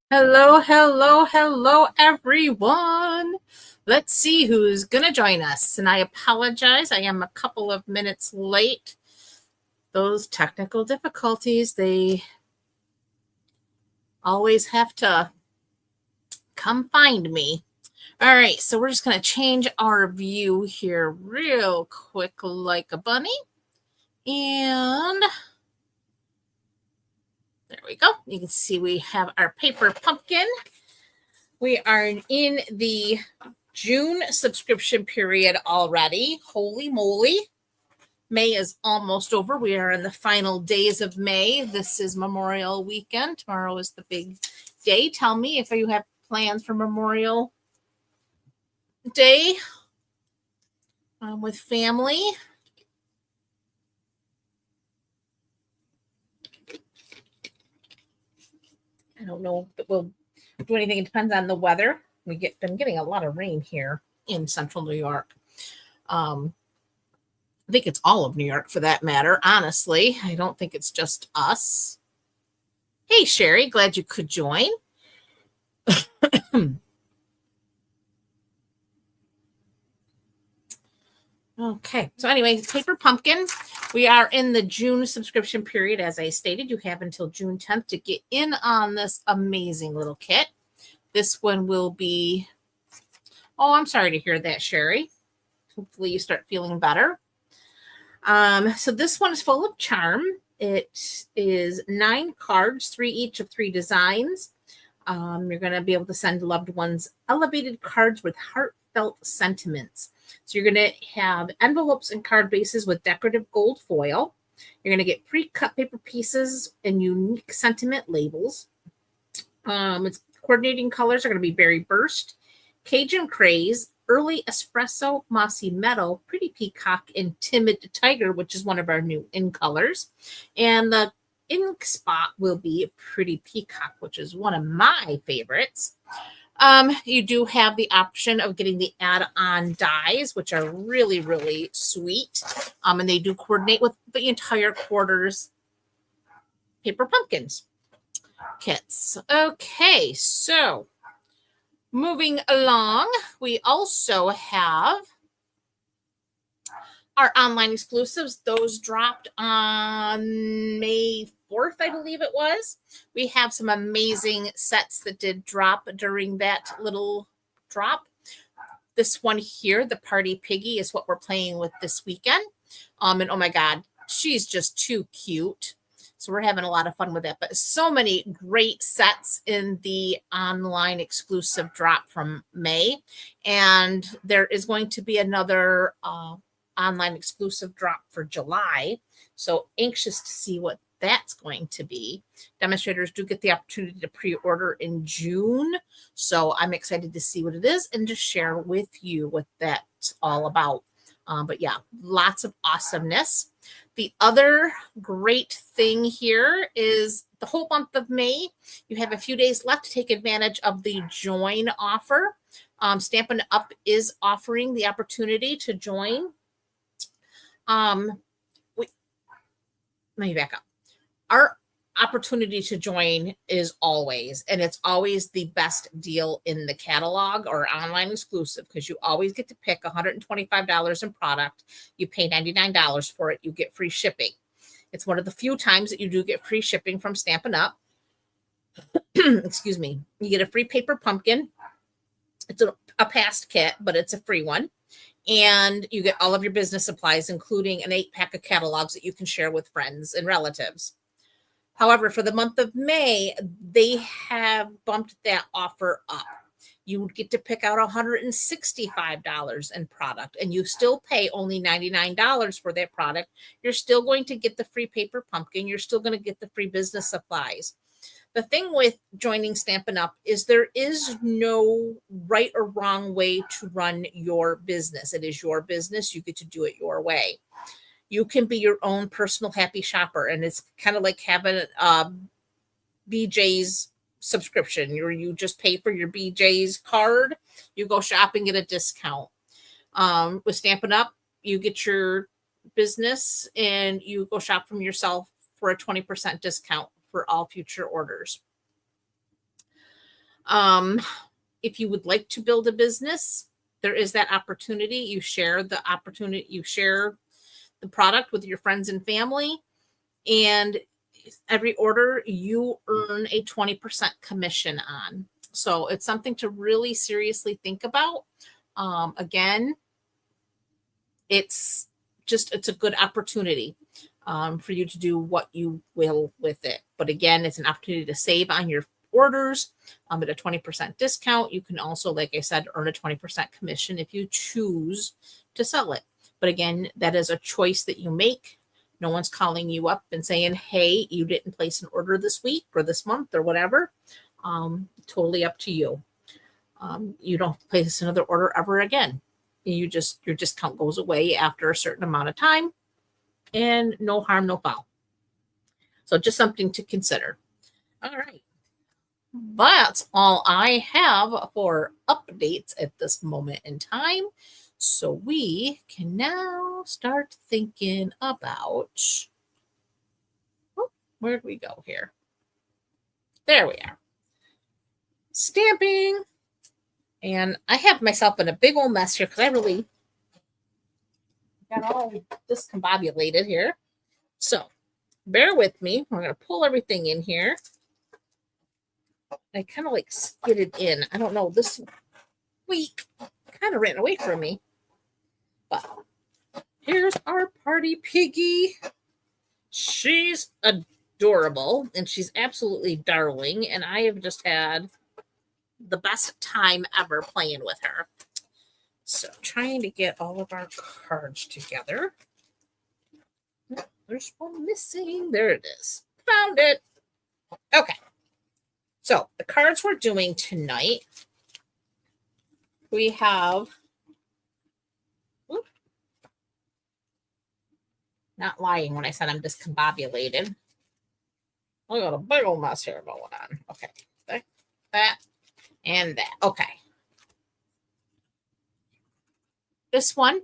Hello, hello, hello, everyone. Let's see who's going to join us. And I apologize, I am a couple of minutes late. Those technical difficulties, they always have to come find me. All right, so we're just going to change our view here real quick like a bunny. And there we go. You can see we have our paper pumpkin. We are in the June subscription period already. Holy moly. May is almost over. We are in the final days of May. This is Memorial Weekend. Tomorrow is the big day. Tell me if you have plans for Memorial Day with family. I don't know if we'll do anything. It depends on the weather. Been getting a lot of rain here in central New York. I think it's all of New York for that matter, honestly. I don't think it's just us. Hey, Sherry, glad you could join. Okay, so anyway, Paper Pumpkin, we are in the June subscription period. As I stated, you have until June 10th to get in on this amazing little kit. This one will be, oh, I'm sorry to hear that, Sherry. Hopefully you start feeling better. So this one is full of charm. It is 9 cards, 3 each of 3 designs. You're going to be able to send loved ones elevated cards with heartfelt sentiments. So you're going to have envelopes and card bases with decorative gold foil. You're going to get pre-cut paper pieces and unique sentiment labels. Its coordinating colors are going to be Berry Burst, Cajun Craze, Early Espresso, Mossy Meadow, Pretty Peacock, and Timid Tiger, which is one of our new in colors. And the ink spot will be Pretty Peacock, which is one of my favorites. You do have the option of getting the add-on dies, which are really, really sweet. And they do coordinate with the entire quarter's Paper Pumpkins kits. Okay, so moving along, we also have our online exclusives. Those dropped on May 4th, I believe it was. We have some amazing sets that did drop during that little drop. This one here, the Party Piggy, is what we're playing with this weekend. And oh my God, she's just too cute. So we're having a lot of fun with that. But so many great sets in the online exclusive drop from May. And there is going to be another online exclusive drop for July. So anxious to see what that's going to be. Demonstrators do get the opportunity to pre-order in June. So I'm excited to see what it is and to share with you what that's all about. But yeah, lots of awesomeness. The other great thing here is the whole month of May, you have a few days left to take advantage of the join offer. Stampin' Up is offering the opportunity to join. Let me back up. Our opportunity to join is always, and it's always the best deal in the catalog or online exclusive, because you always get to pick $125 in product. You pay $99 for it. You get free shipping. It's one of the few times that you do get free shipping from Stampin' Up. Excuse me. You get a free paper pumpkin. It's a past kit, but it's a free one. And you get all of your business supplies, including an 8-pack of catalogs that you can share with friends and relatives. However, for the month of May, they have bumped that offer up. You would get to pick out $165 in product, and you still pay only $99 for that product. You're still going to get the free paper pumpkin. You're still going to get the free business supplies. The thing with joining Stampin' Up is there is no right or wrong way to run your business. It is your business. You get to do it your way. You can be your own personal happy shopper, and it's kind of like having BJ's subscription. You just pay for your BJ's card. You go shopping at a discount. With Stampin' Up, you get your business and you go shop from yourself for a 20% discount for all future orders. If you would like to build a business, there is that opportunity. You share the opportunity, you share the product with your friends and family, and every order you earn a 20% commission on. So it's something to really seriously think about. Again, it's a good opportunity for you to do what you will with it. But again, it's an opportunity to save on your orders at a 20% discount. You can also, like I said, earn a 20% commission if you choose to sell it. But again, that is a choice that you make. No one's calling you up and saying, hey, you didn't place an order this week or this month or whatever. Totally up to you. You don't place another order ever again. Your discount goes away after a certain amount of time, and no harm, no foul. So just something to consider. All right. That's all I have for updates at this moment in time. So we can now start thinking about, where'd we go here? There we are. Stamping. And I have myself in a big old mess here because I really got all discombobulated here. So bear with me. We're going to pull everything in here. I kind of like skidded in. I don't know. This week kind of ran away from me. But here's our party Piggy. She's adorable and she's absolutely darling. And I have just had the best time ever playing with her. So trying to get all of our cards together. There's one missing. There it is. Found it. Okay. So the cards we're doing tonight, we have, not lying when I said I'm discombobulated. I got a big old mess here going on. Okay. That and that. Okay. This one,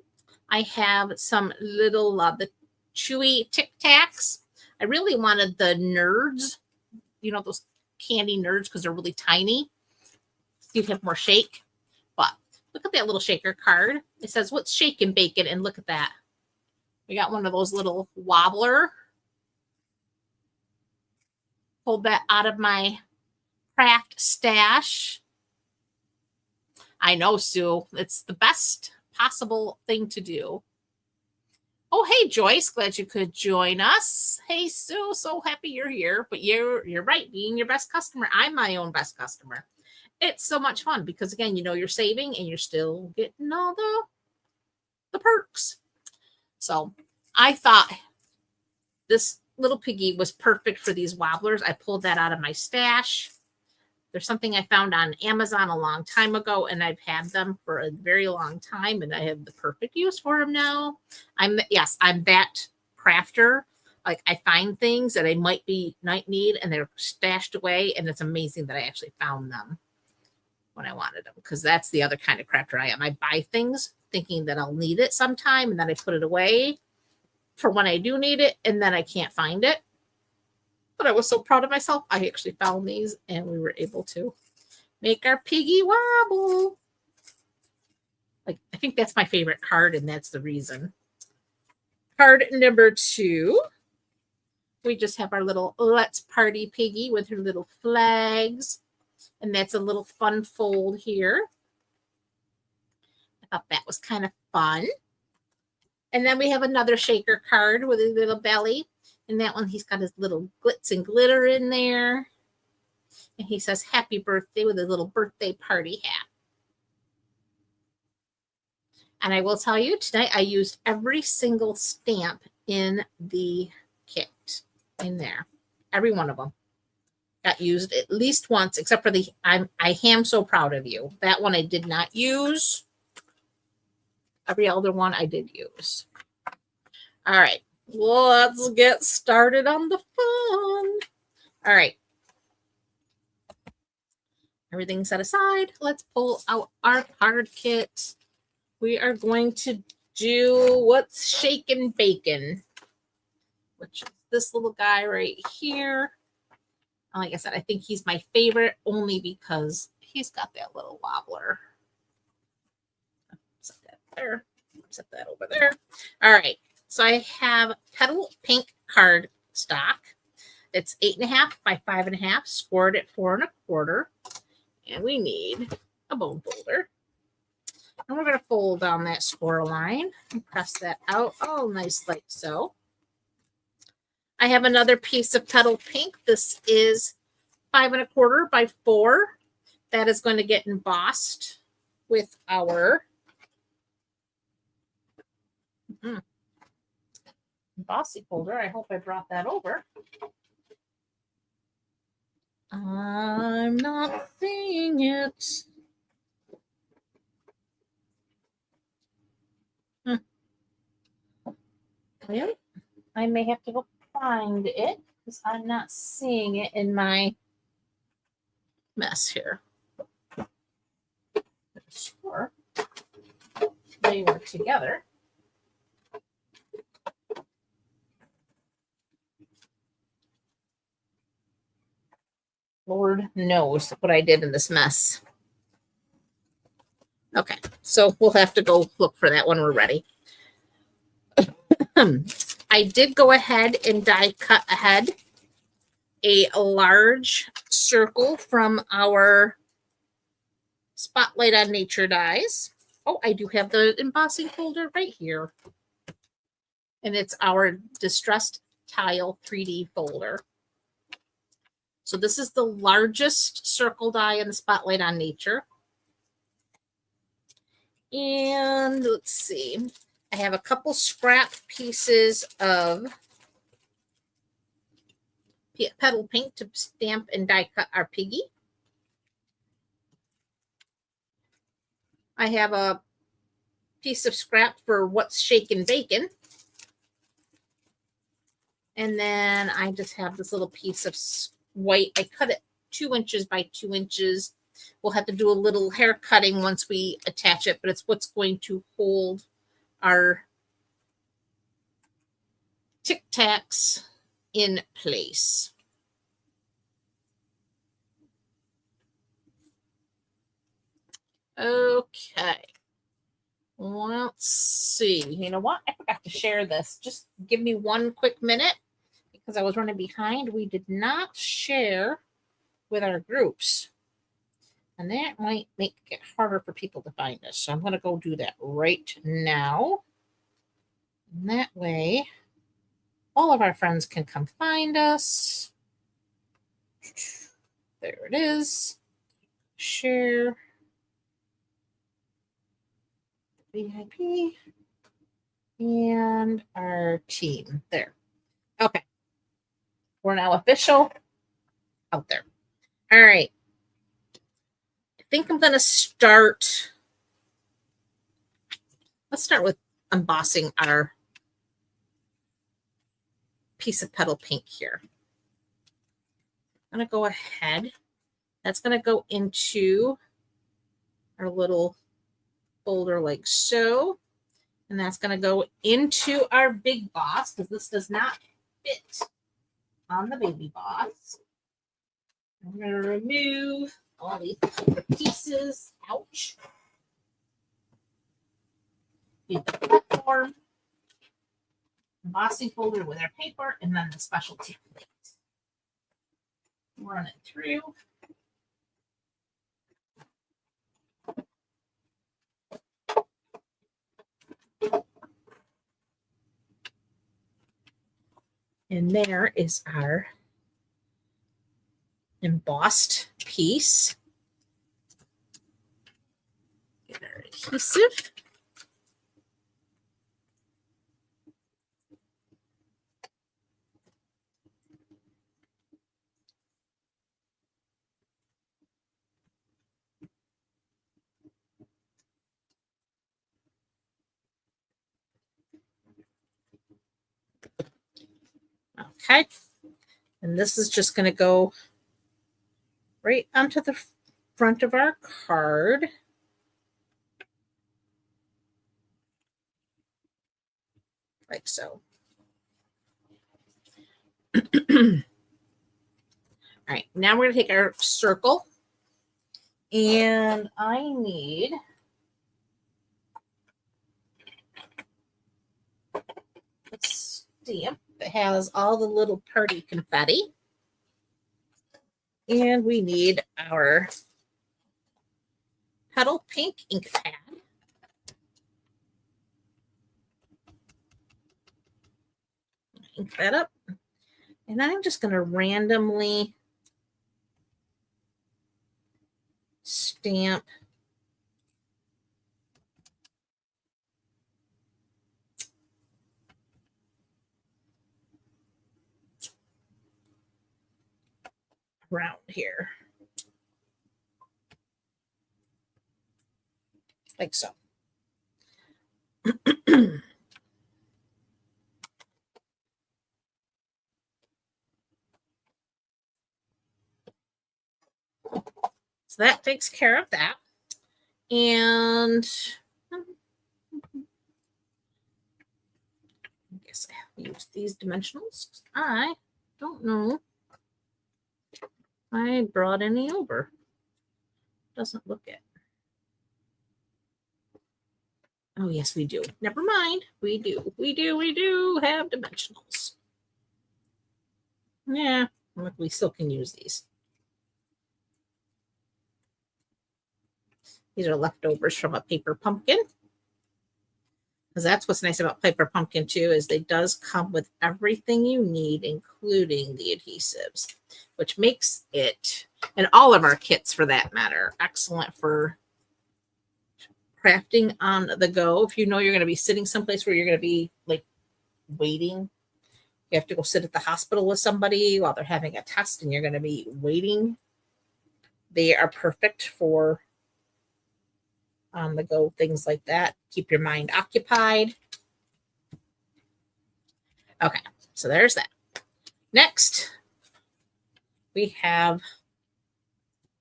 I have some little, the chewy Tic Tacs. I really wanted the Nerds, those candy Nerds, because they're really tiny. You'd have more shake. But look at that little shaker card. It says, what's shaking bacon? And look at that. We got one of those little wobbler. Pulled that out of my craft stash. I know, Sue. It's the best possible thing to do. Oh, hey, Joyce. Glad you could join us. Hey, Sue. So happy you're here. But you're right. Being your best customer. I'm my own best customer. It's so much fun because, again, you're saving and you're still getting all the perks. So I thought this little Piggy was perfect for these wobblers. I pulled that out of my stash. There's something I found on Amazon a long time ago, and I've had them for a very long time, and I have the perfect use for them now. I'm that crafter. Like, I find things that I might need, and they're stashed away, and it's amazing that I actually found them when I wanted them, because that's the other kind of crafter I am. I buy things thinking that I'll need it sometime, and then I put it away for when I do need it, and then I can't find it. But I was so proud of myself. I actually found these, and we were able to make our Piggy wobble. Like, I think that's my favorite card, and that's the reason. Card number 2. We just have our little Let's Party Piggy with her little flags. And that's a little fun fold here. I thought that was kind of fun. And then we have another shaker card with a little belly. And that one, he's got his little glitz and glitter in there. And he says, happy birthday with a little birthday party hat. And I will tell you, tonight I used every single stamp in the kit in there. Every one of them got used at least once, except for I am so proud of you. That one I did not use. Every other one I did use. All right. Let's get started on the fun. All right. Everything set aside. Let's pull out our card kit. We are going to do what's shaking bacon, which is this little guy right here. Like I said, I think he's my favorite only because he's got that little wobbler. Set that there. Set that over there. All right. So I have Petal Pink card stock. It's 8.5 by 5.5, scored at 4 1/4. And we need a bone folder. And we're going to fold down that score line and press that out. Oh, nice like so. I have another piece of Petal Pink. This is 5 1/4 by 4. That is going to get embossed with our embossing folder. I hope I brought that over. I'm not seeing it. Well, I may have to go find it because I'm not seeing it in my mess here. Sure. They were together. Lord knows what I did in this mess. Okay, so we'll have to go look for that when we're ready. I did go ahead and die cut ahead a large circle from our Spotlight on Nature dies. Oh, I do have the embossing folder right here. And it's our Distressed Tile 3D folder. So this is the largest circle die in the Spotlight on Nature. And let's see. I have a couple scrap pieces of Petal Pink to stamp and die cut our Piggy. I have a piece of scrap for What's Shakin' Bacon. And then I just have this little piece of white. I cut it 2 inches by 2 inches. We'll have to do a little hair cutting once we attach it, but it's what's going to hold our Tic Tacs in place. Okay. Let's see. You know what? I forgot to share this. Just give me 1 quick minute because I was running behind. We did not share with our groups. And that might make it harder for people to find us. So I'm going to go do that right now. And that way, all of our friends can come find us. There it is. Share. VIP. And our team. There. Okay. We're now official out there. All right. I think I'm going to start. Let's start with embossing our piece of Petal Pink here. I'm going to go ahead. That's going to go into our little folder like so. And that's going to go into our big boss because this does not fit on the baby boss. I'm going to remove all these pieces. Ouch. Use the platform, embossing folder with our paper, and then the specialty plate. Run it through. And there is our embossed piece. Get our adhesive. Okay. And this is just going to go right onto the front of our card. Like so. All right, now we're going to take our circle And I need a stamp that has all the little party confetti. And we need our petal pink ink pad. Ink that up. And I'm just going to randomly stamp around here. Like so. So that takes care of that. And I guess I use these dimensionals. I don't know if I brought any over. Doesn't look it. Oh, yes, we do. Never mind. We do. We do have dimensionals. Yeah, look, we still can use these. These are leftovers from a paper pumpkin. Because that's what's nice about paper pumpkin too, is it does come with everything you need, including the adhesives, which makes it, and all of our kits for that matter, excellent for crafting on the go. If you know you're going to be sitting someplace where you're going to be like waiting, you have to go sit at the hospital with somebody while they're having a test and you're going to be waiting. They are perfect for on the go things like that. Keep your mind occupied. Okay, so there's that. Next, we have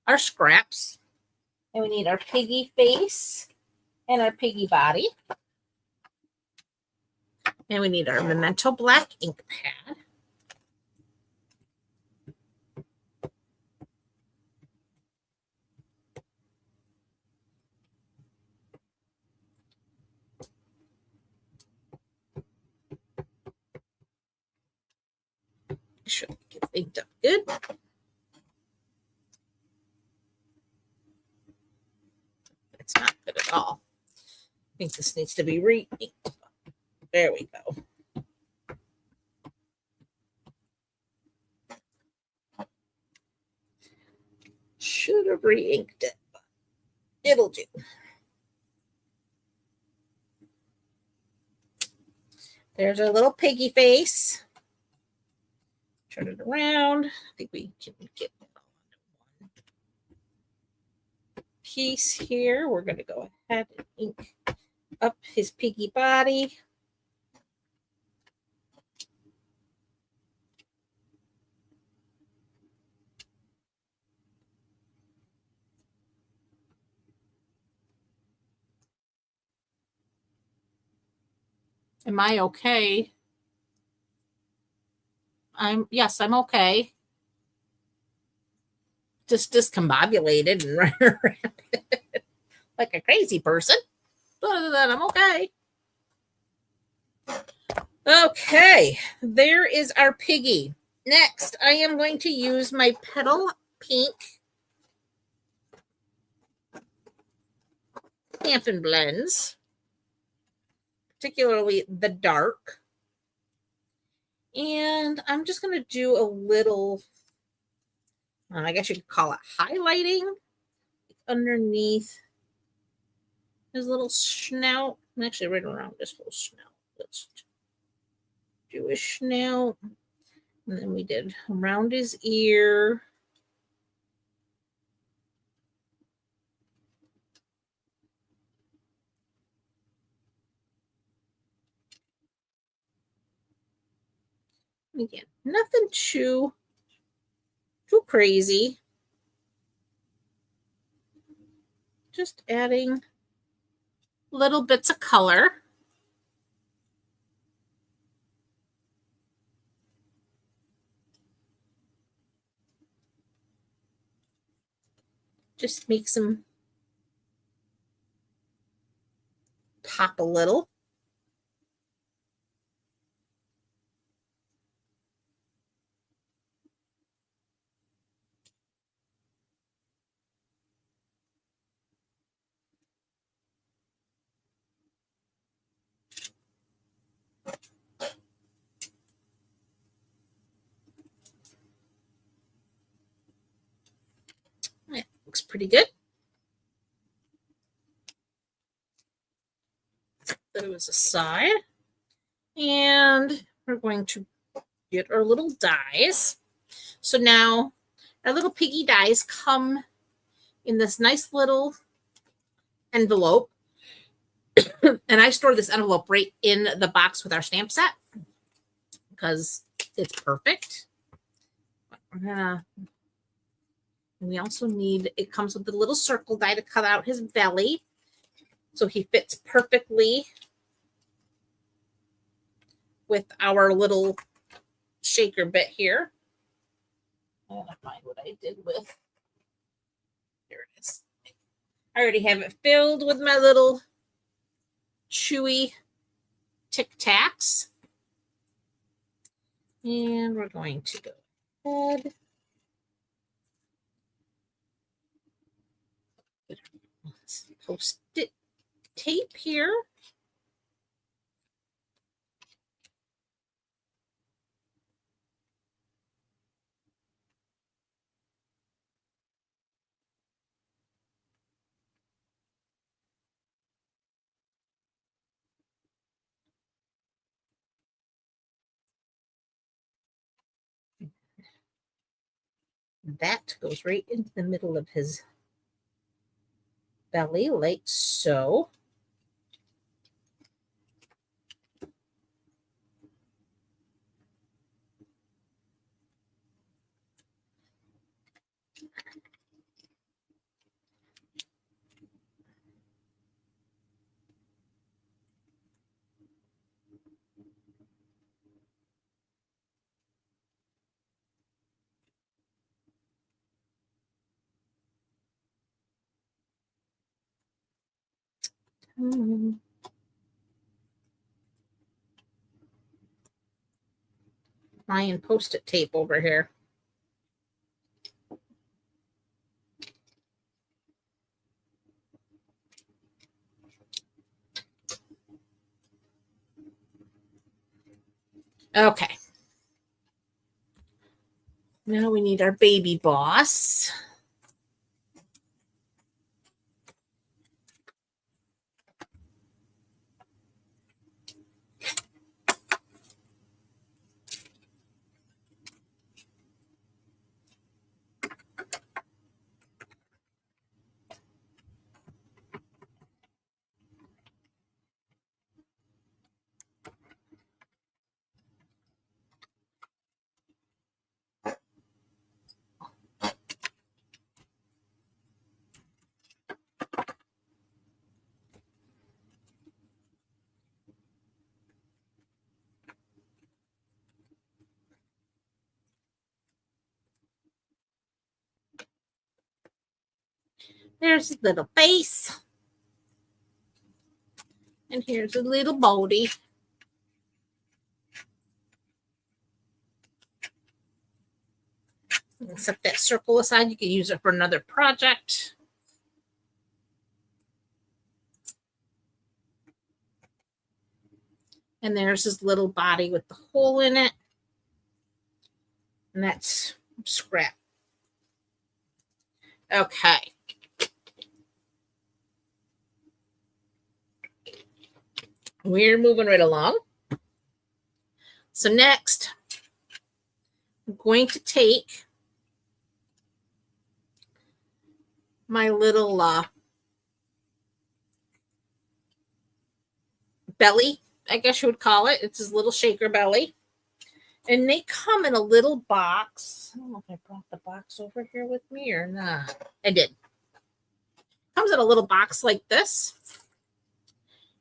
our scraps, and we need our piggy face and our piggy body. And we need our Memento Black ink pad. Should get inked up good. It's not good at all. I think this needs to be re-inked. There we go. Should have re-inked it, but it'll do. There's our little piggy face. Turn it around. I think we can get it all into one piece here. We're going to go ahead and ink up his piggy body. Am I okay? Yes, I'm okay. Just discombobulated and running around like a crazy person. But other than that, I'm okay. Okay, there is our piggy. Next, I am going to use my petal pink Stampin' Blends, particularly the dark. And I'm just going to do a little, I guess you could call it highlighting underneath his little snout. I'm actually right around this whole snout. Let's do a snout. And then we did around his ear. Again, nothing too crazy. Just adding little bits of color. Just makes them pop a little. It looks pretty good. That was aside. And we're going to get our little dies. So now our little piggy dies come in this nice little envelope. And I store this envelope right in the box with our stamp set because it's perfect. We also need, it comes with a little circle die to cut out his belly. So he fits perfectly with our little shaker bit here. I gotta find what I did with. There it is. I already have it filled with my little chewy Tic Tacs. And we're going to go ahead. Post-it tape here. That goes right into the middle of his belly, like so. Lion post-it tape over here. Okay. Now we need our baby boss. There's a little face. And here's a little body. Set that circle aside. You can use it for another project. And there's his little body with the hole in it. And that's scrap. Okay. We're moving right along. So next, I'm going to take my little belly, I guess you would call it. It's his little shaker belly. And they come in a little box. I don't know if I brought the box over here with me or not. I did. Comes in a little box like this.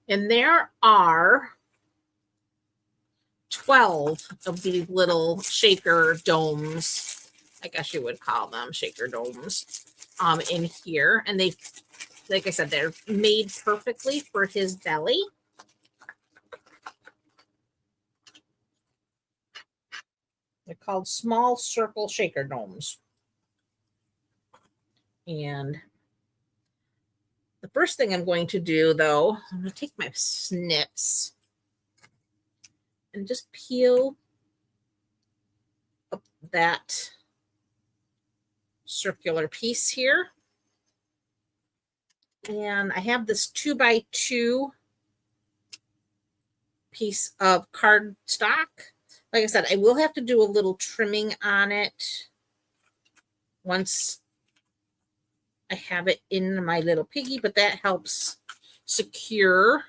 And there are 12 of these little shaker domes. I guess you would call them shaker domes. in here. And they, like I said, they're made perfectly for his belly. They're called small circle shaker gnomes. And the first thing I'm going to do, though, I'm going to take my snips and just peel up that circular piece here. And I have this 2x2 piece of cardstock. Like I said, I will have to do a little trimming on it once I have it in my little piggy, but that helps secure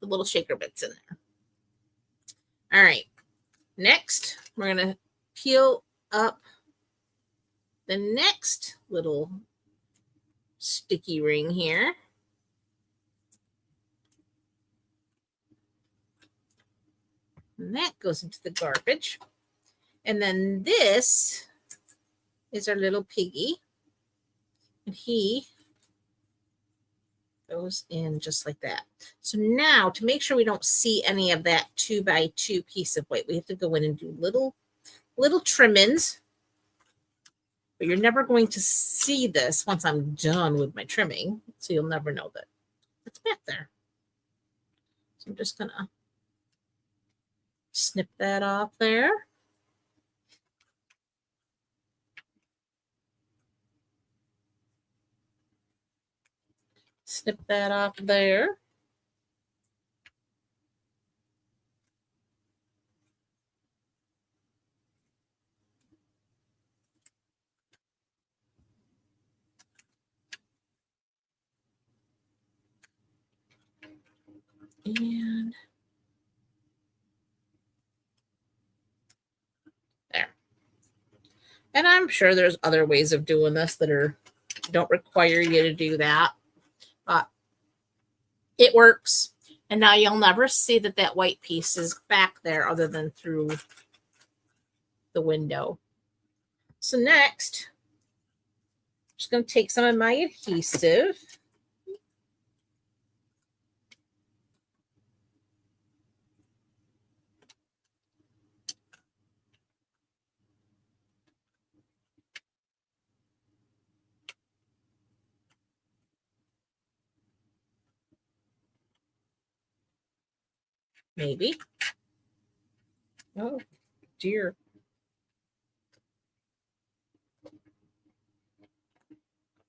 the little shaker bits in there. All right, next we're going to peel up the next little sticky ring here. And that goes into the garbage. And then this is our little piggy. And he goes in just like that. So now to make sure we don't see any of that 2x2 piece of white, we have to go in and do little trimmings. But you're never going to see this once I'm done with my trimming. So you'll never know that it's back there. So I'm just going to snip that off there. Snip that off there. And there. And I'm sure there's other ways of doing this that don't require you to do that. But it works. And now you'll never see that white piece is back there other than through the window. So next, I'm just going to take some of my adhesive. Maybe. Oh, dear.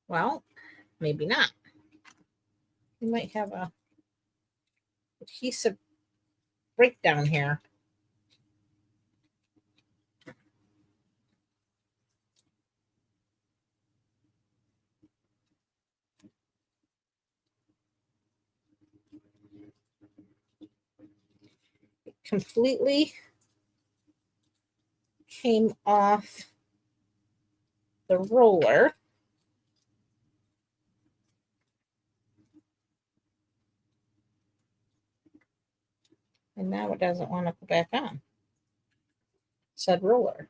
Well, maybe not. We might have a adhesive breakdown here. It completely came off the roller. And now it doesn't want to go back on said roller.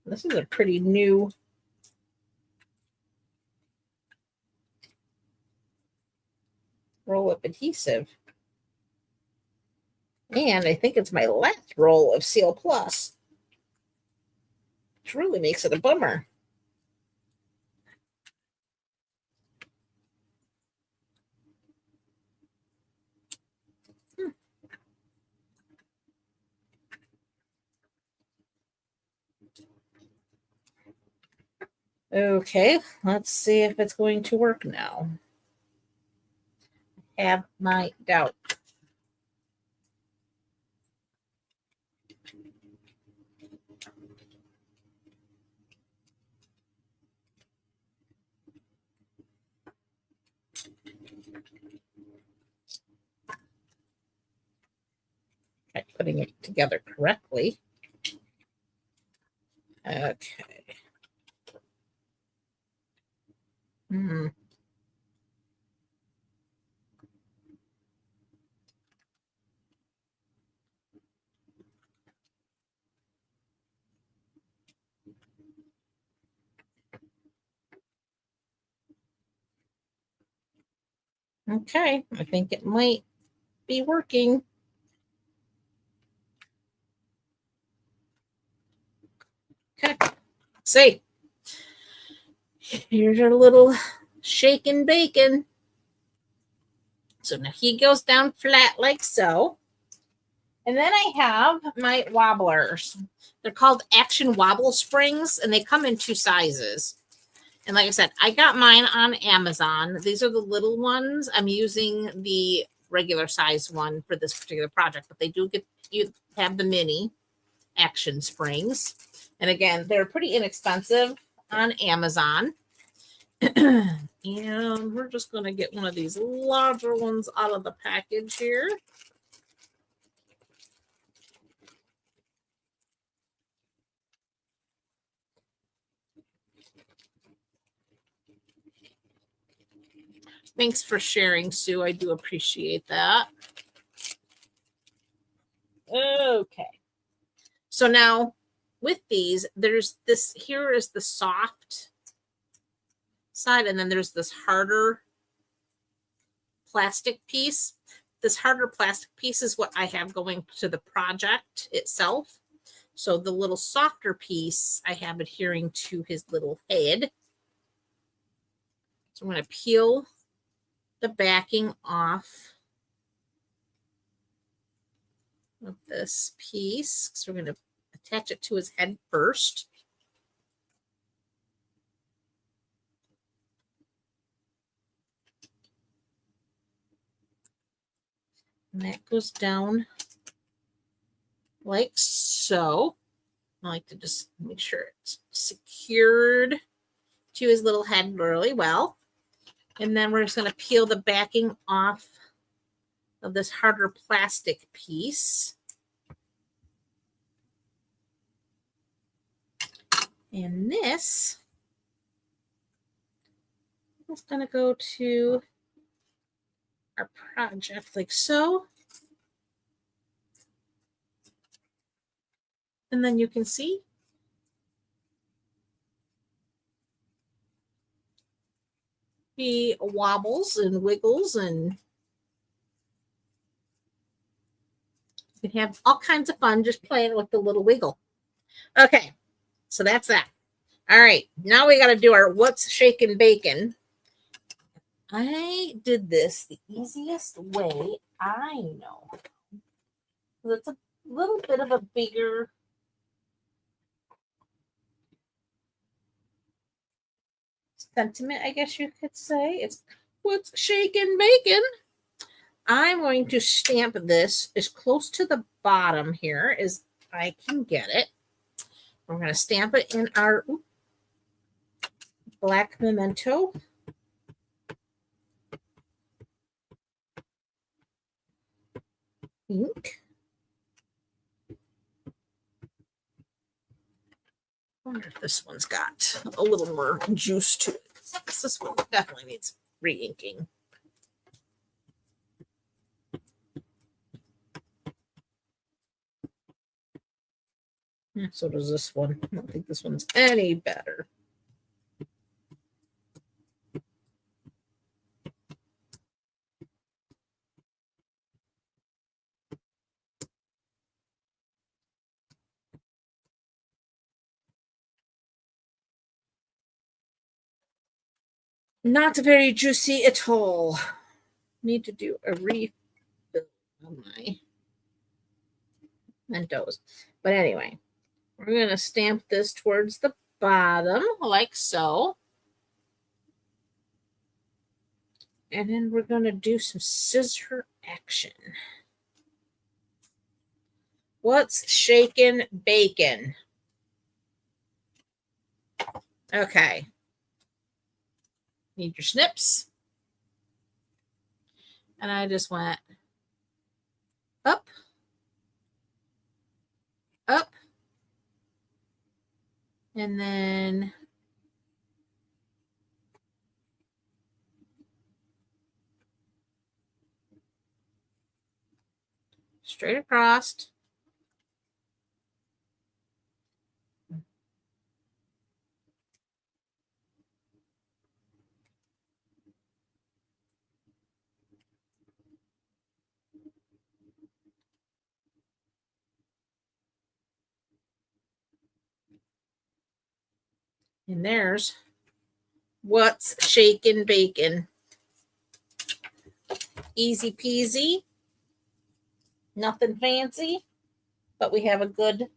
This is a pretty new roll of adhesive. And I think it's my last roll of Seal Plus, which really makes it a bummer. Okay, let's see if it's going to work now. I have my doubt. Okay, putting it together correctly. Okay. Okay, I think it might be working. Okay, see, here's our little shaken bacon. So now he goes down flat like so. And then I have my wobblers. They're called Action Wobble Springs, and they come in 2 sizes. And like I said, I got mine on Amazon. These are the little ones. I'm using the regular size one for this particular project, but they do get, you have the mini Action Springs. And again, they're pretty inexpensive on Amazon. And we're just going to get one of these larger ones out of the package here. Thanks for sharing, Sue. I do appreciate that. Okay. So now with these, there's this, here is the soft side, and then there's this harder plastic piece. This harder plastic piece is what I have going to the project itself. So the little softer piece I have adhering to his little head. So I'm going to peel the backing off of this piece. So we're going to attach it to his head first. And that goes down like so. I like to just make sure it's secured to his little head really well. And then we're just going to peel the backing off of this harder plastic piece. And this is going to go to our project like so. And then you can see he wobbles and wiggles, and you can have all kinds of fun just playing with the little wiggle. Okay, so that's that. All right, now we got to do our what's shaken bacon. I did this the easiest way I know. It's a little bit of a bigger sentiment, I guess you could say. It's what's shaken bacon. I'm going to stamp this as close to the bottom here as I can get it. We're going to stamp it in our black memento. Ink. I wonder if this one's got a little more juice to it. This one definitely needs re-inking. So does this one. I don't think this one's any better. Not very juicy at all. Need to do a refill on my Mentos. But anyway, we're going to stamp this towards the bottom like so. And then we're going to do some scissor action. What's shaken bacon? Okay. Need your snips. And I just went up, up, and then straight across. And there's what's shaking bacon. Easy peasy. Nothing fancy, but we have a good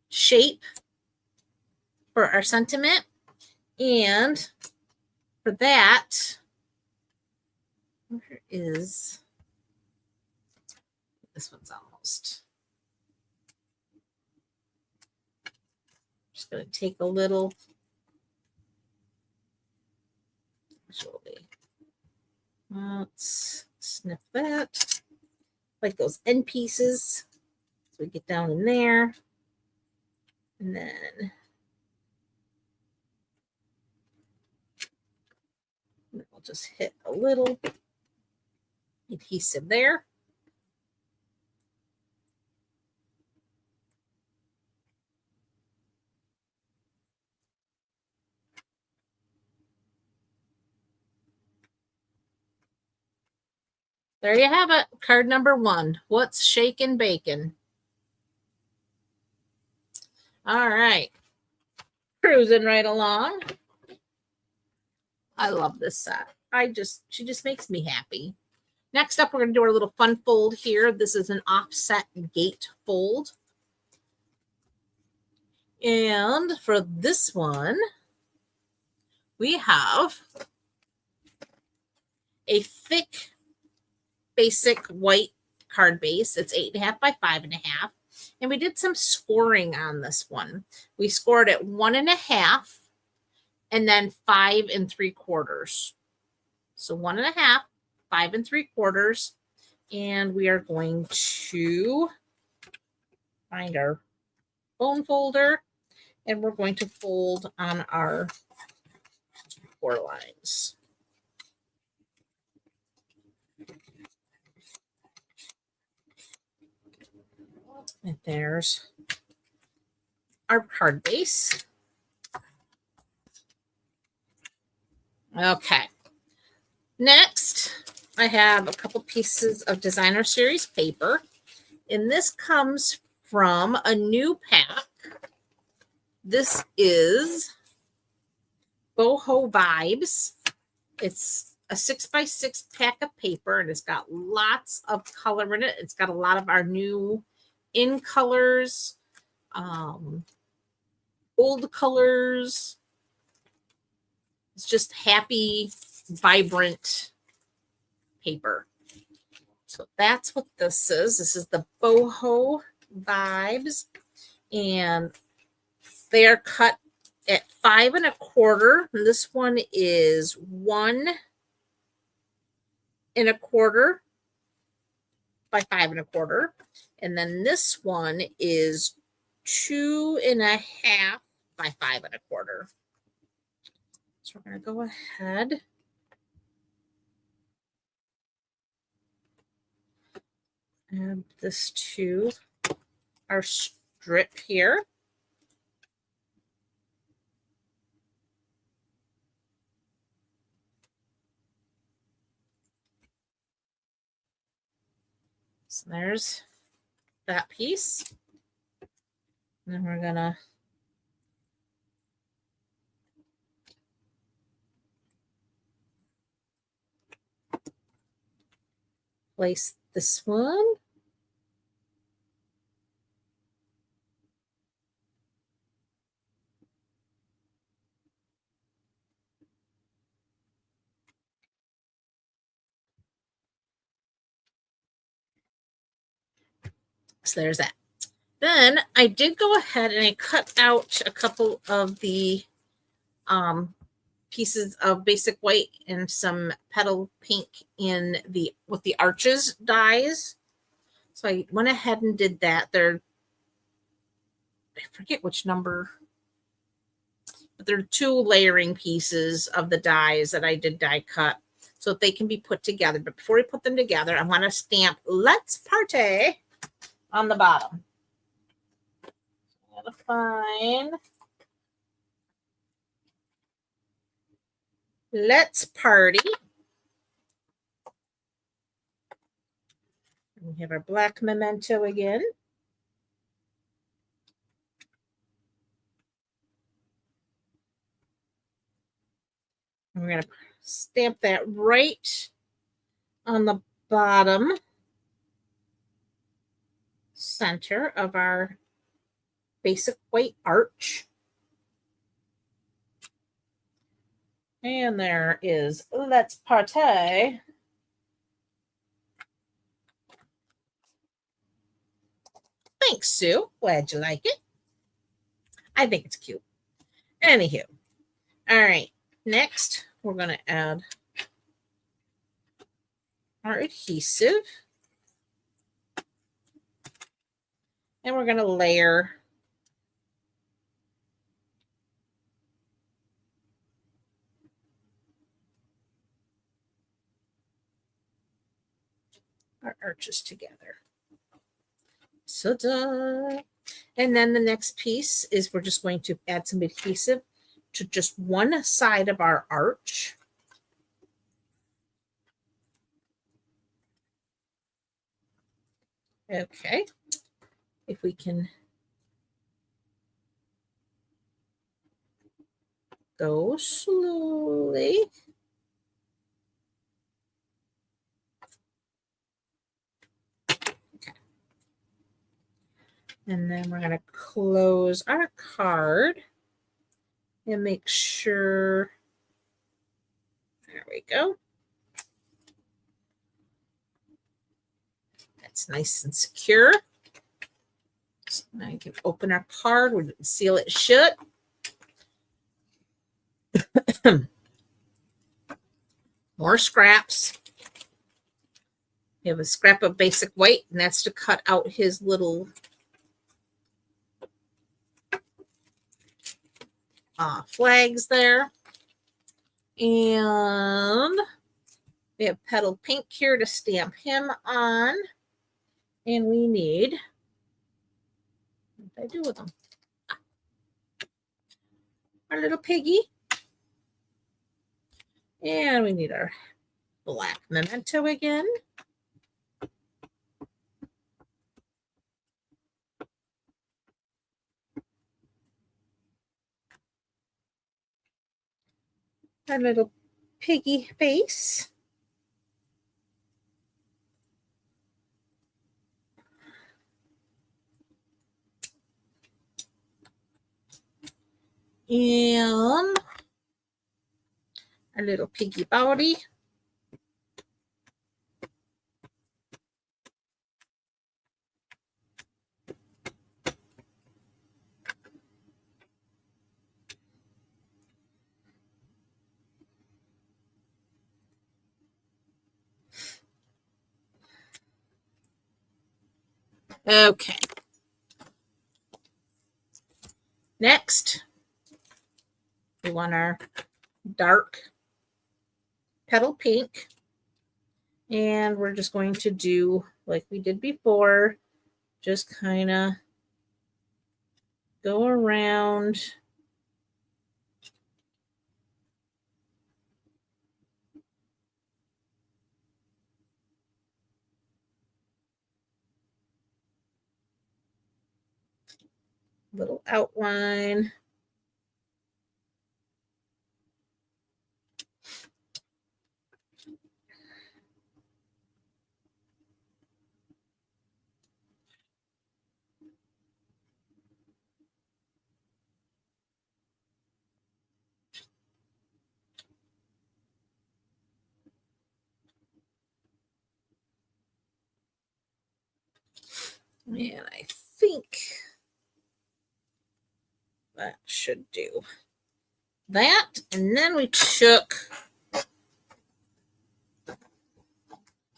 shape for our sentiment. And for that, where is this one's almost. Just going to take a little. Let's snip that. Like those end pieces. So we get down in there. And then we'll just hit a little adhesive there. There you have it. Card number 1. What's shaking bacon? All right. Cruising right along. I love this set. She just makes me happy. Next up, we're going to do our little fun fold here. This is an offset gate fold. And for this one, we have a thick, basic white card base. It's 8.5 by 5.5. And we did some scoring on this one. We scored at 1.5 and then 5 3/4. So 1.5, 5 3/4. And we are going to find our bone folder and we're going to fold on our 4 lines. And there's our card base. Okay. Next, I have a couple pieces of designer series paper. And this comes from a new pack. This is Boho Vibes. It's a 6x6 pack of paper, and it's got lots of color in it. It's got a lot of our new in colors, old colors. It's just happy, vibrant paper. So that's what this is. This is the Boho Vibes, and they are cut at 5 1/4. And this one is 1 1/4 by 5 1/4. And then this one is 2 1/2 by 5 1/4. So we're going to go ahead and add this to our strip here. So there's that piece. And then we're going to place this one. So there's that. Then I did go ahead and I cut out a couple of the pieces of basic white and some petal pink in the with the arches dies. So I went ahead and did that. I forget which number, but there are 2 layering pieces of the dies that I did die cut so that they can be put together. But before we put them together, I want to stamp "Let's Party" on the bottom. I'm going to find "Let's Party." We have our black memento again. We're going to stamp that right on the bottom center of our basic white arch. And there is Let's Partay. Thanks, Sue. Glad you like it. I think it's cute. Anywho. All right. Next, we're going to add our adhesive. And we're going to layer our arches together. Ta-da! And then the next piece is we're just going to add some adhesive to just one side of our arch. Okay. If we can go slowly. Okay. And then we're going to close our card and make sure, there we go. That's nice and secure. So now you can open our card, we seal it shut. More scraps. We have a scrap of basic white, and that's to cut out his little flags there. And we have petal pink here to stamp him on. And we need, what did I do with them? Our little piggy. And we need our black memento again. Our little piggy face. And our little piggy body. Okay. Next, we want our dark petal pink. And we're just going to do like we did before, just kind of go around. Little outline. And I think that should do that. And then we took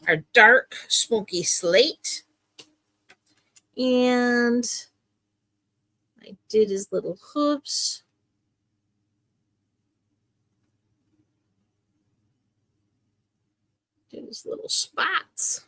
our dark smoky slate and I did his little hooves. Did his little spots.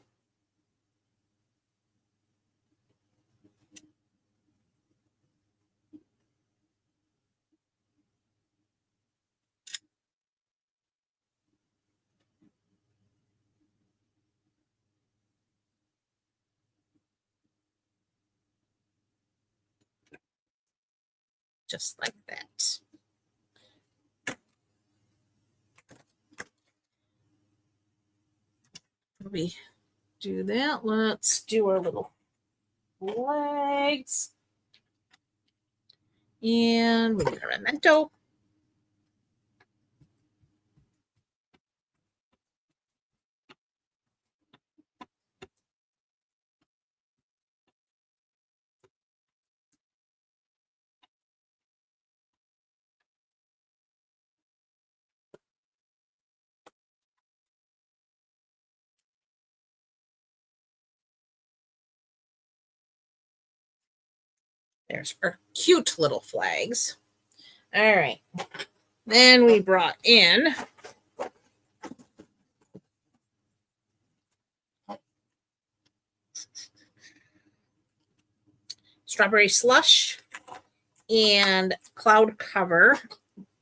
Just like that. we do that, let's do our little legs. And we need a memento. There's our cute little flags. All right. Then we brought in strawberry slush and cloud cover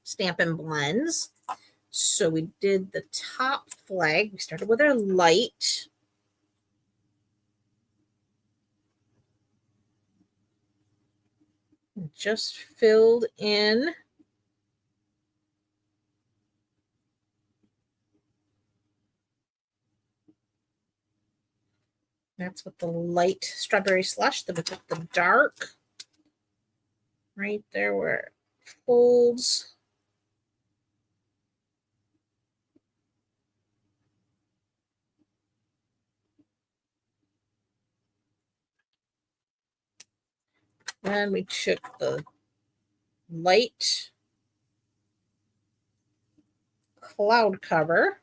Stampin' Blends. So we did the top flag. We started with our light. Just filled in that's with the light strawberry slush. Then we took the dark right there where it folds. Then we took the light cloud cover.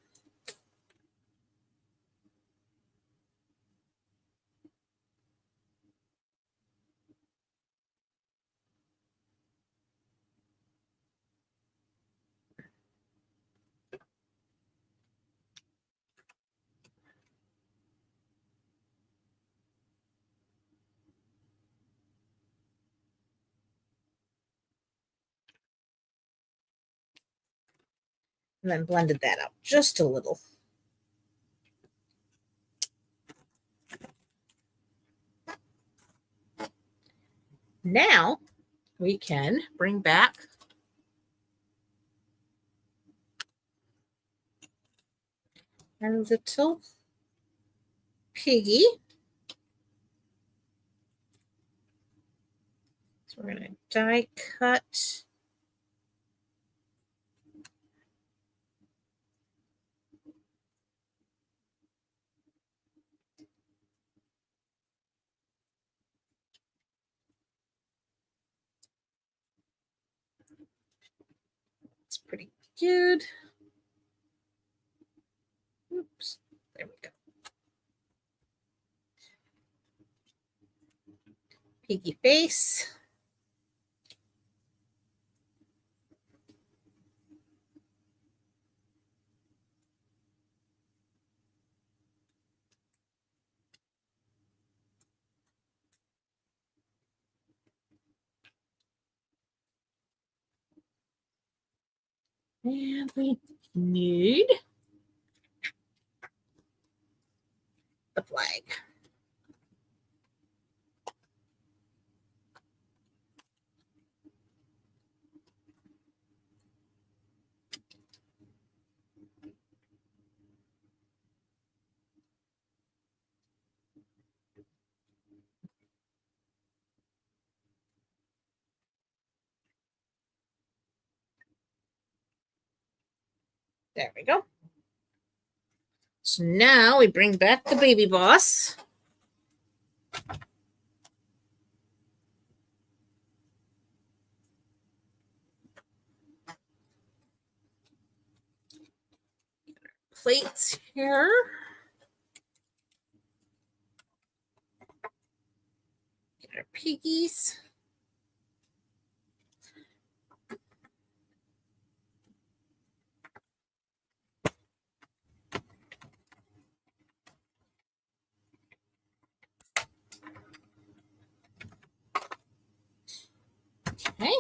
And then blended that out just a little. Now we can bring back our little Piggy. So we're going to die cut. It's pretty good. Oops, there we go. Piggy face. And we need the flag. There we go. So now we bring back the baby boss. Plates here. Get our piggies. Okay.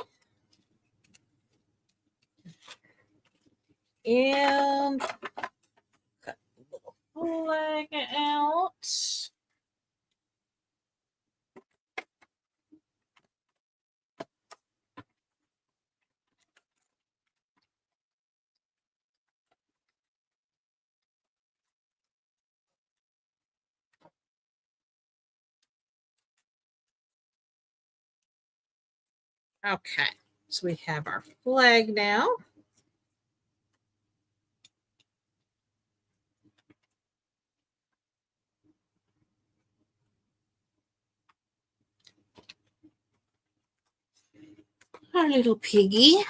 And cut the little flag out. Okay, so we have our flag now. Our little piggy.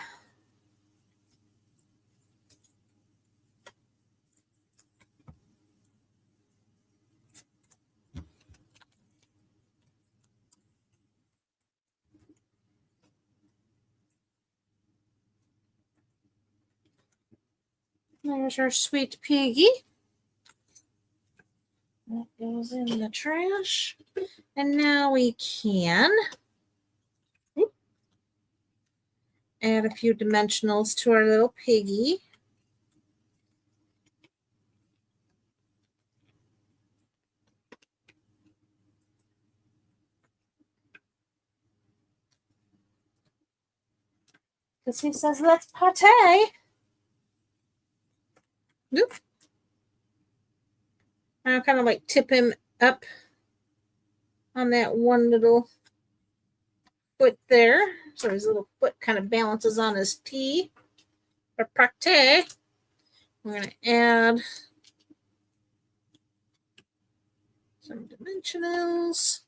There's our sweet piggy. That goes in the trash. And now we can add a few dimensionals to our little piggy. Because he says, let's partay. Nope. I'll kind of like tip him up on that one little foot there. So his little foot kind of balances on his T for partay. We're going to add some dimensionals.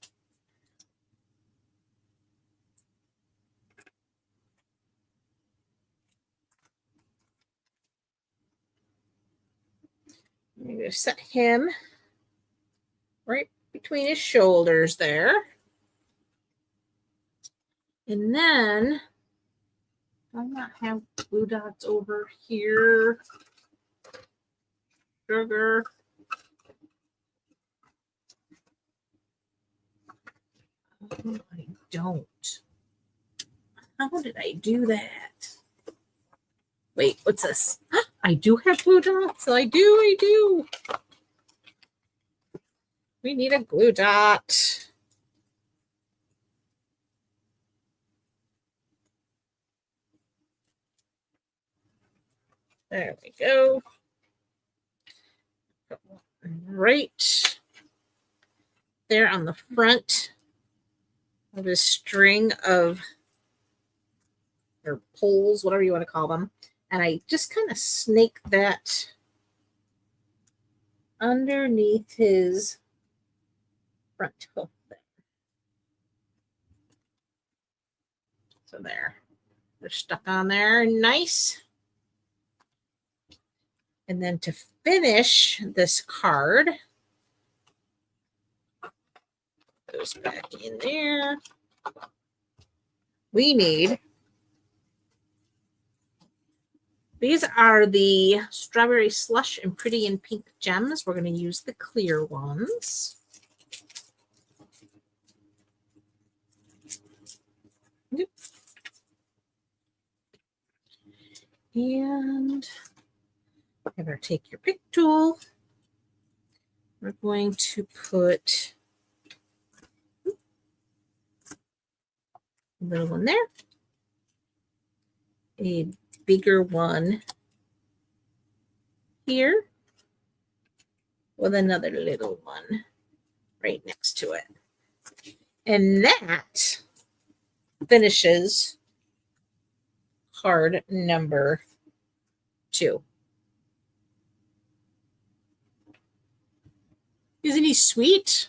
I'm going to set him right between his shoulders there. And then I not have blue dots over here. Sugar. Oh, I don't. How did I do that? Wait, what's this? I do have blue dots. I do. We need a glue dot. There we go. Right there on the front of this string of, or poles, whatever you want to call them. And I just kind of snake that underneath his front hoof there. So there. They're stuck on there. Nice. And then to finish this card, goes back in there. We need, these are the strawberry slush and pretty in pink gems. We're going to use the clear ones. And I better take your pick tool. We're going to put a little one there, a bigger one here, with another little one right next to it. And that finishes card number 2. Isn't he sweet?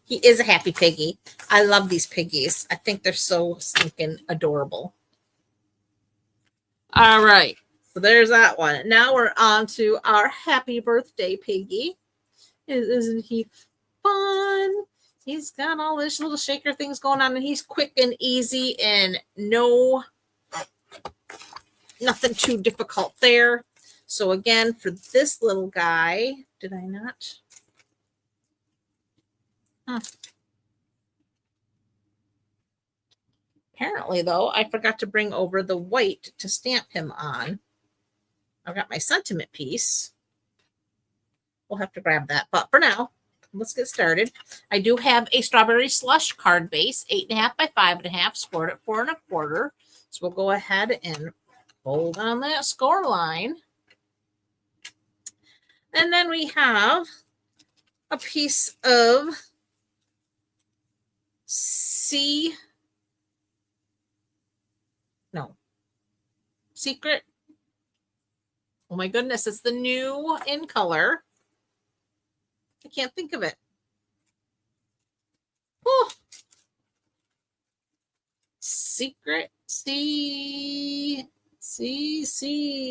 He is a happy piggy. I love these piggies. I think they're so stinking adorable. All right. So there's that one. Now we're on to our happy birthday piggy. Isn't he fun? He's got all this little shaker things going on, and he's quick and easy and nothing too difficult there. So again, for this little guy, did I not? Apparently, though, I forgot to bring over the white to stamp him on. I've got my sentiment piece. We'll have to grab that. But for now, let's get started. I do have a strawberry slush card base, 8.5 by 5.5, scored at 4 1/4. So we'll go ahead and fold on that score line. And then we have a piece of Secret. Oh my goodness, it's the new in color. I can't think of it. Oh. Secret C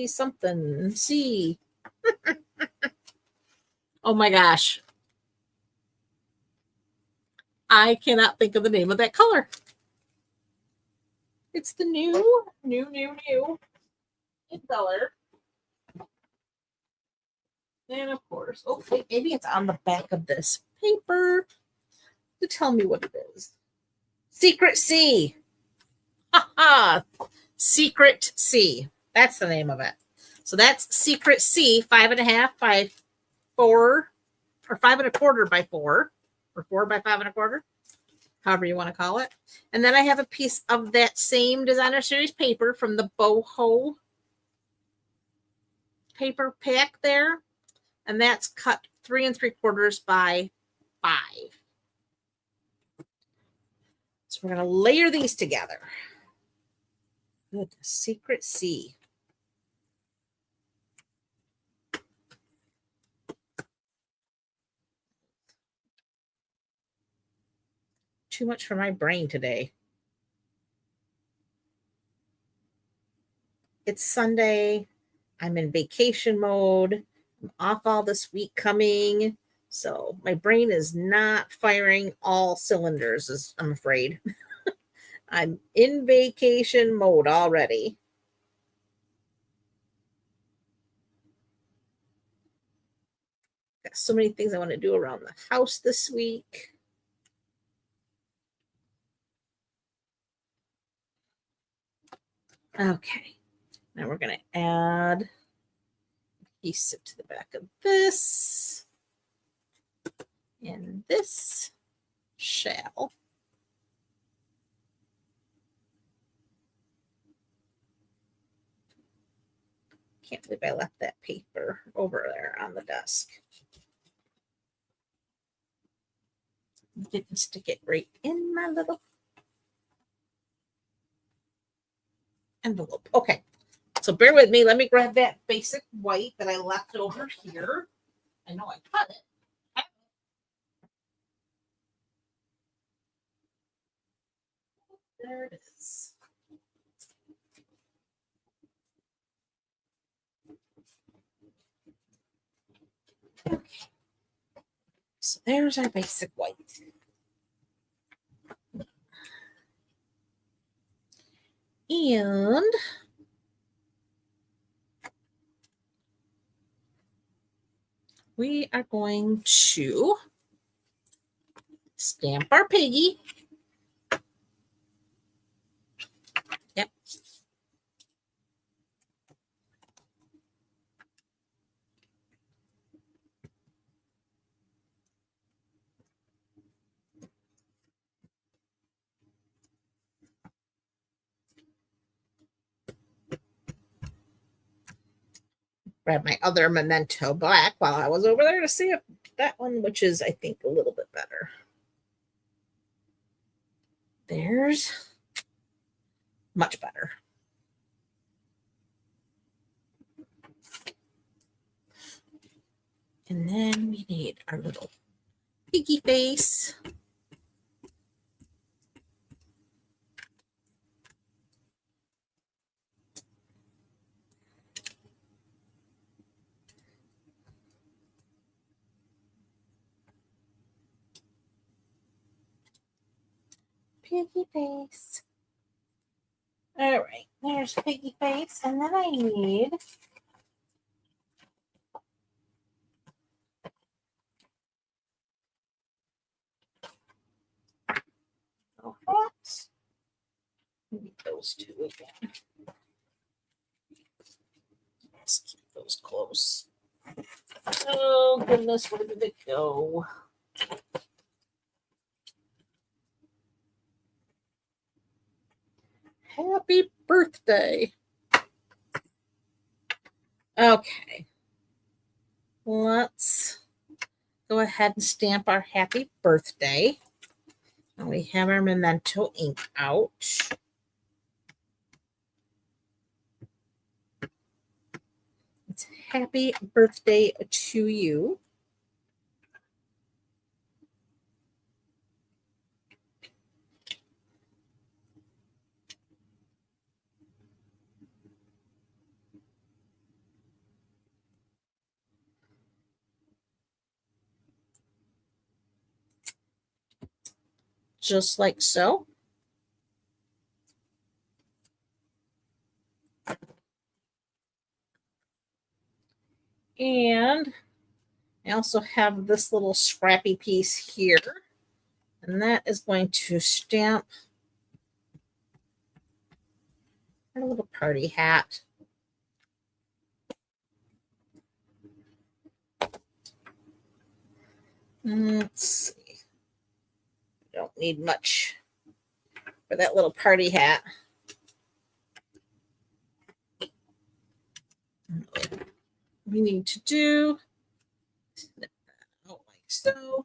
something C. Oh my gosh. I cannot think of the name of that color. It's the new in color. And of course, okay, maybe it's on the back of this paper to tell me what it is. Secret C. Ha ha. Secret C. That's the name of it. So that's Secret C, 5.5 by 4, or 5.25 by 4, or 4 by 5.25, however you want to call it. And then I have a piece of that same designer series paper from the boho paper pack there, and that's cut 3 3/4 by 5. So we're going to layer these together. Good. Secret C. Too much for my brain today. It's Sunday. I'm in vacation mode. I'm off all this week coming. So my brain is not firing all cylinders, I'm afraid. I'm in vacation mode already. Got so many things I want to do around the house this week. Okay. Now we're going to add a piece to the back of this and this shell. Can't believe I left that paper over there on the desk. Didn't stick it right in my little envelope. Okay, so bear with me. Let me grab that basic white that I left over here. I know I cut it. There it is. Okay. So there's our basic white. And we are going to stamp our piggy. Yep. Grab my other Memento black while I was over there to see if that one, which is, I think, a little bit better. There's much better. And then we need our little piggy face. Piggy face. All right, there's piggy face. And then I need hats. Maybe those two again. Let's keep those close. Oh goodness, where did it go? Happy birthday. Okay. Let's go ahead and stamp our happy birthday. And we have our memento ink out. It's happy birthday to you. Just like so. And I also have this little scrappy piece here, and that is going to stamp our little party hat. Let's see. Don't need much for that little party hat. We need to do snip that out like so.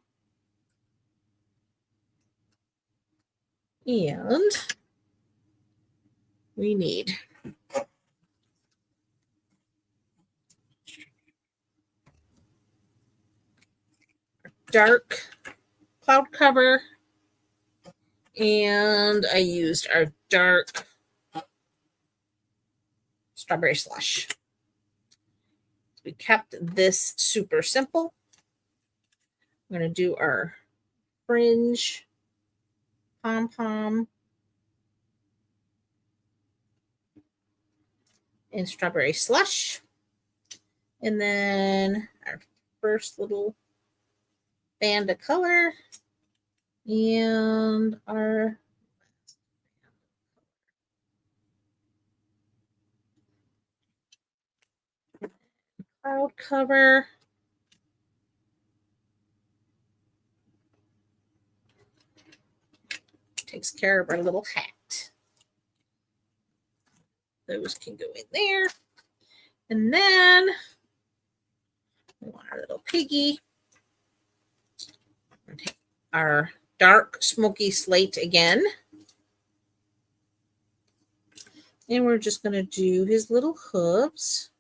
And we need dark cloud cover, and I used our dark strawberry slush. We kept this super simple. I'm going to do our fringe pom-pom in strawberry slush. And then our first little band of color and our cloud cover. Takes care of our little hat. Those can go in there. And then we want our little piggy. Take our dark smoky slate again. And we're just going to do his little hooves.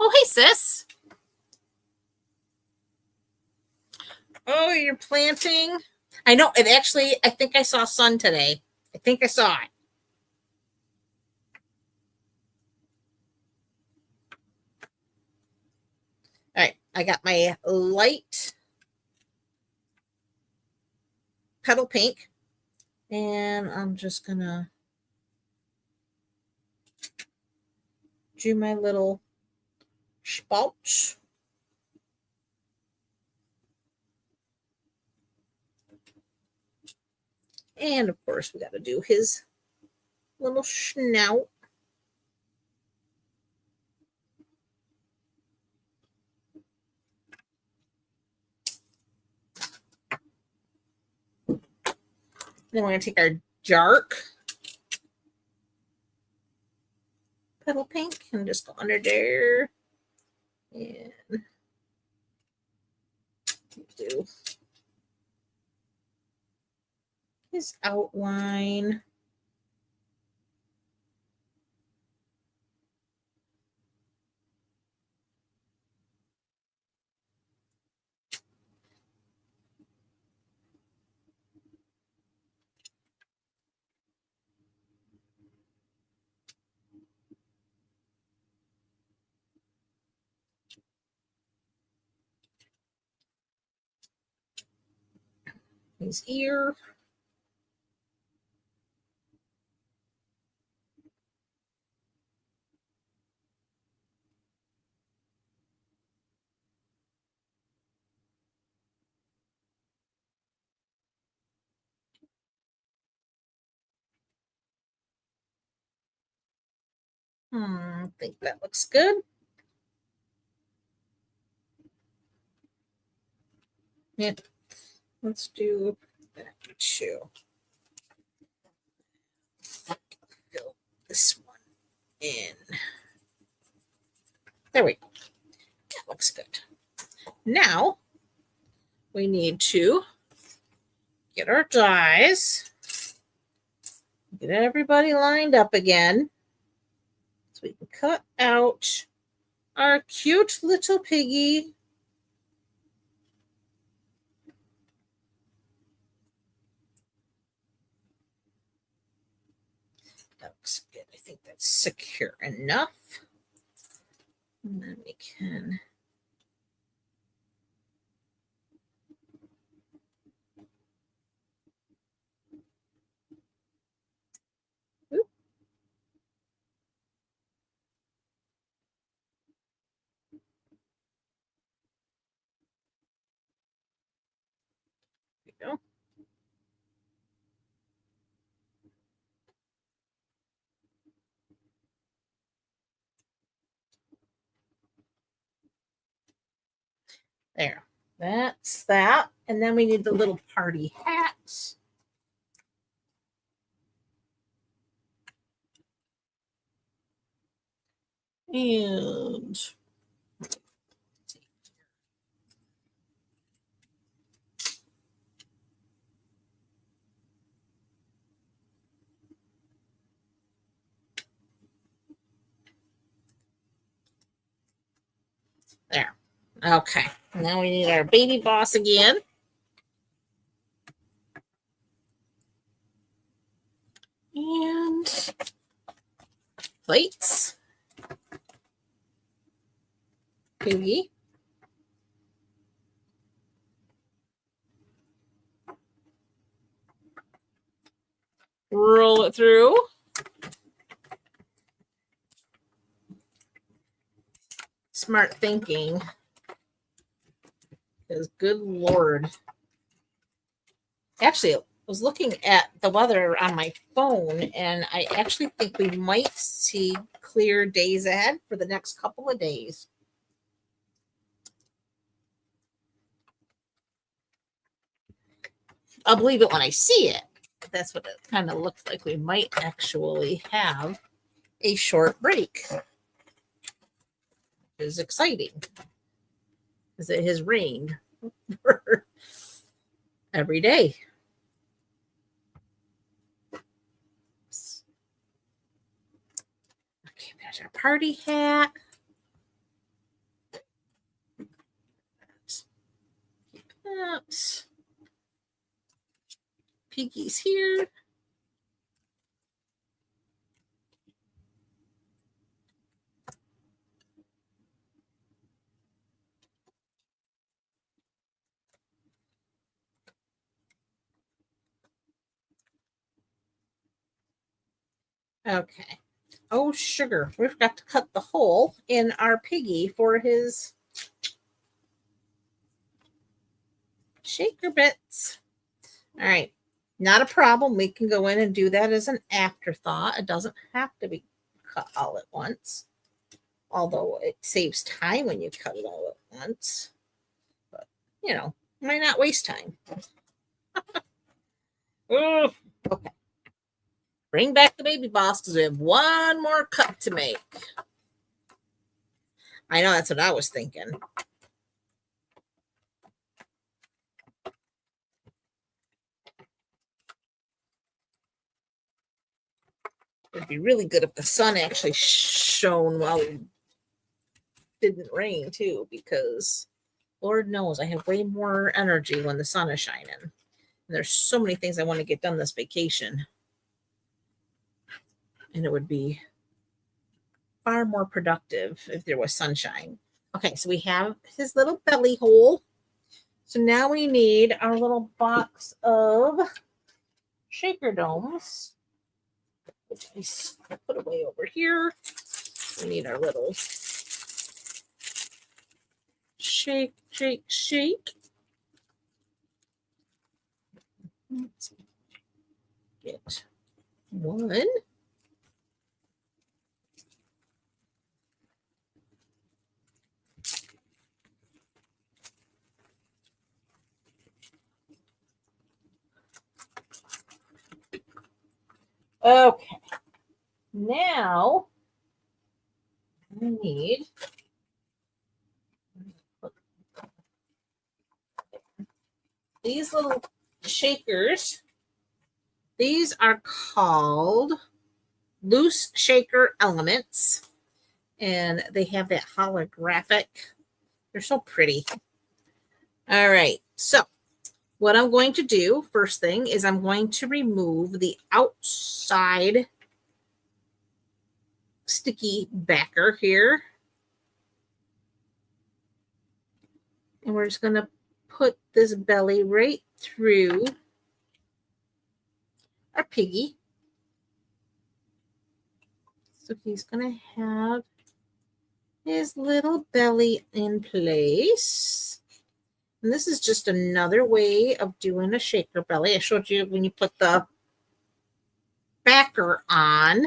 Oh, hey, sis. Oh, you're planting? I know. It actually, I think I saw sun today. I think I saw it. All right. I got my light petal pink. And I'm just going to do my little spouts. And of course, we got to do his little snout. Then we're going to take our dark petal pink and just go under there. And do his outline. His ear. I think that looks good. Yeah. Let's do that too. Fill this one in. There we go. That looks good. Now we need to get our dies, get everybody lined up again so we can cut out our cute little piggy. That looks good. I think that's secure enough. And then we can go. There. That's that. And then we need the little party hat. And there. Okay. Now we need our baby boss again. And plates. Piggy. Roll it through. Smart thinking. Because good Lord. Actually, I was looking at the weather on my phone, and I actually think we might see clear days ahead for the next couple of days. I'll believe it when I see it. That's what it kind of looks like. We might actually have a short break. It is exciting because it has rained every day. Okay, there's our party hat. That. Piggy's here. Okay. Oh, sugar. We've got to cut the hole in our piggy for his shaker bits. All right. Not a problem. We can go in and do that as an afterthought. It doesn't have to be cut all at once. Although it saves time when you cut it all at once. But, you know, might not waste time. Okay. Bring back the baby boss because we have one more cut to make. I know, that's what I was thinking. It'd be really good if the sun actually shone while it didn't rain too, because Lord knows I have way more energy when the sun is shining. And there's so many things I want to get done this vacation. And it would be far more productive if there was sunshine. Okay, so we have his little belly hole. So now we need our little box of shaker domes, which we put away over here. We need our little shake, shake, shake. Let's get one. Okay. Now I need these little shakers. These are called loose shaker elements, and they have that holographic. They're so pretty. All right. So what I'm going to do first thing is I'm going to remove the outside sticky backer here. And we're just going to put this belly right through our piggy. So he's going to have his little belly in place. And this is just another way of doing a shaker belly. I showed you when you put the backer on,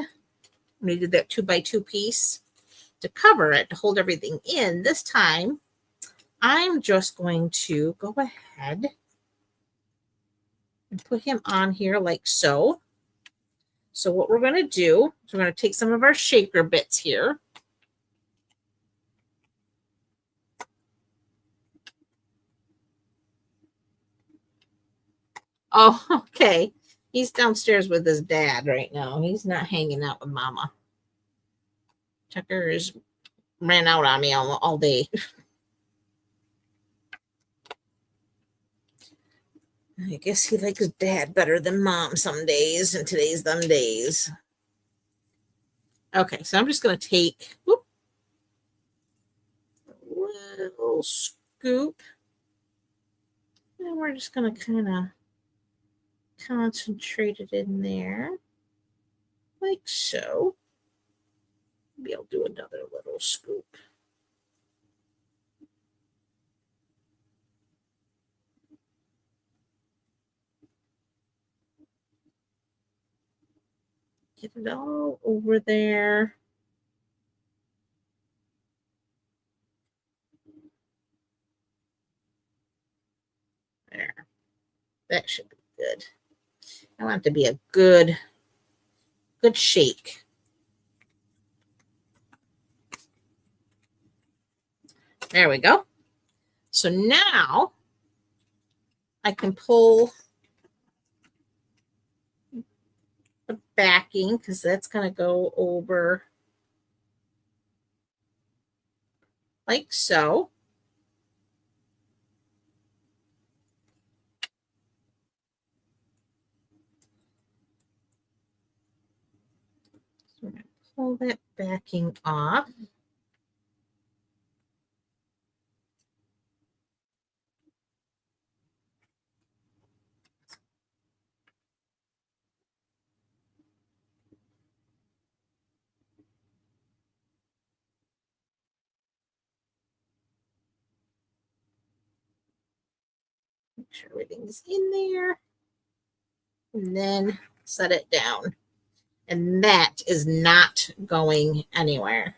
when you did that 2x2 piece to cover it, to hold everything in. This time, I'm just going to go ahead and put him on here like so. So what we're going to do is we're going to take some of our shaker bits here. Oh, okay. He's downstairs with his dad right now. He's not hanging out with Mama. Tucker ran out on me all day. I guess he likes dad better than mom some days, and today's them days. Okay, so I'm just going to take a little scoop, and we're just going to kind of concentrate it in there, like so. Maybe I'll do another little scoop. Get it all over there. There. That should be good. I want it to be a good shake. There we go. So now I can pull the backing because that's going to go over like so. So we're going to pull that backing off. Make sure everything's in there. And then set it down. And that is not going anywhere.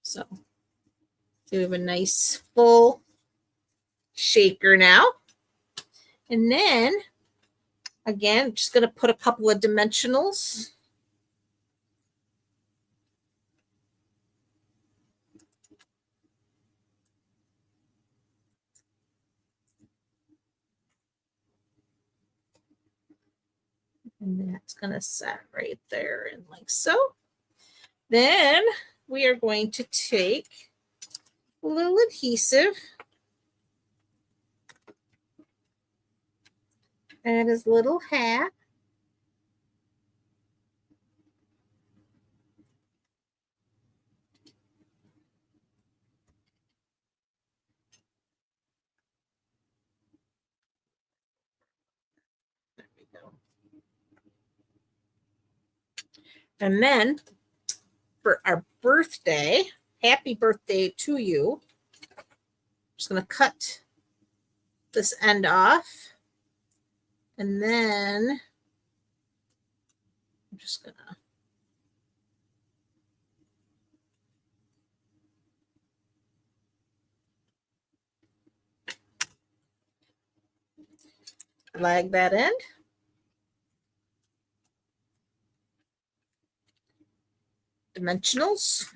So we have a nice full shaker now. And then, again, just going to put a couple of dimensionals. And that's going to set right there and like so. Then we are going to take a little adhesive. And his little hat. There we go. And then for our birthday, happy birthday to you. I'm just going to cut this end off. And then I'm just going to lag that end. dimensionals.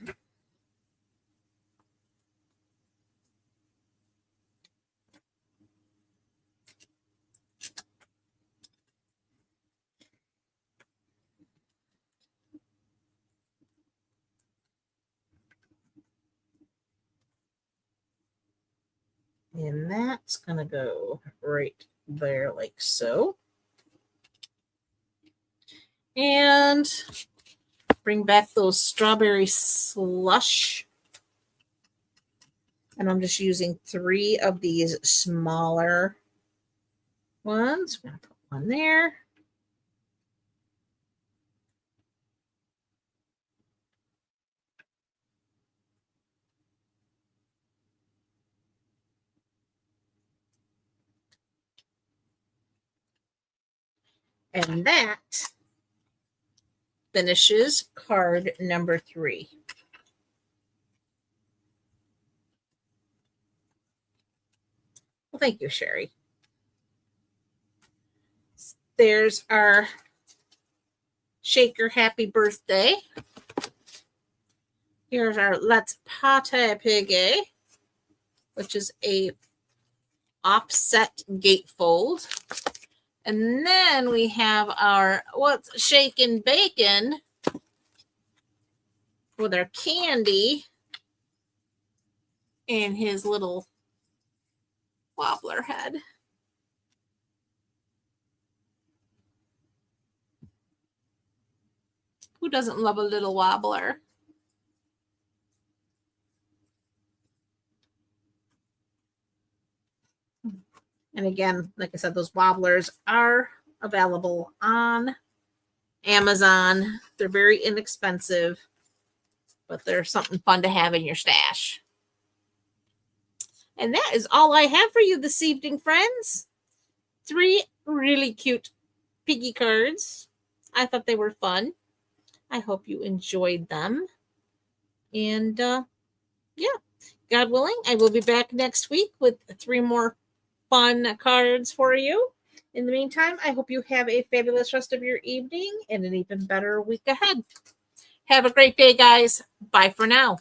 And that's going to go right there like so. And bring back those strawberry slush. And I'm just using 3 of these smaller ones. I'm going to put one there. And that finishes card number 3. Well, thank you, Sherry. There's our shaker happy birthday. Here's our Let's Pate Piggy, which is a offset gatefold. And then we have our What's Shakin' Bacon with our candy and his little wobbler head. Who doesn't love a little wobbler? And again, like I said, those wobblers are available on Amazon. They're very inexpensive, but they're something fun to have in your stash. And that is all I have for you this evening, friends. 3 really cute piggy cards. I thought they were fun. I hope you enjoyed them. And yeah, God willing, I will be back next week with 3 more fun cards for you. In the meantime, I hope you have a fabulous rest of your evening and an even better week ahead. Have a great day, guys. Bye for now.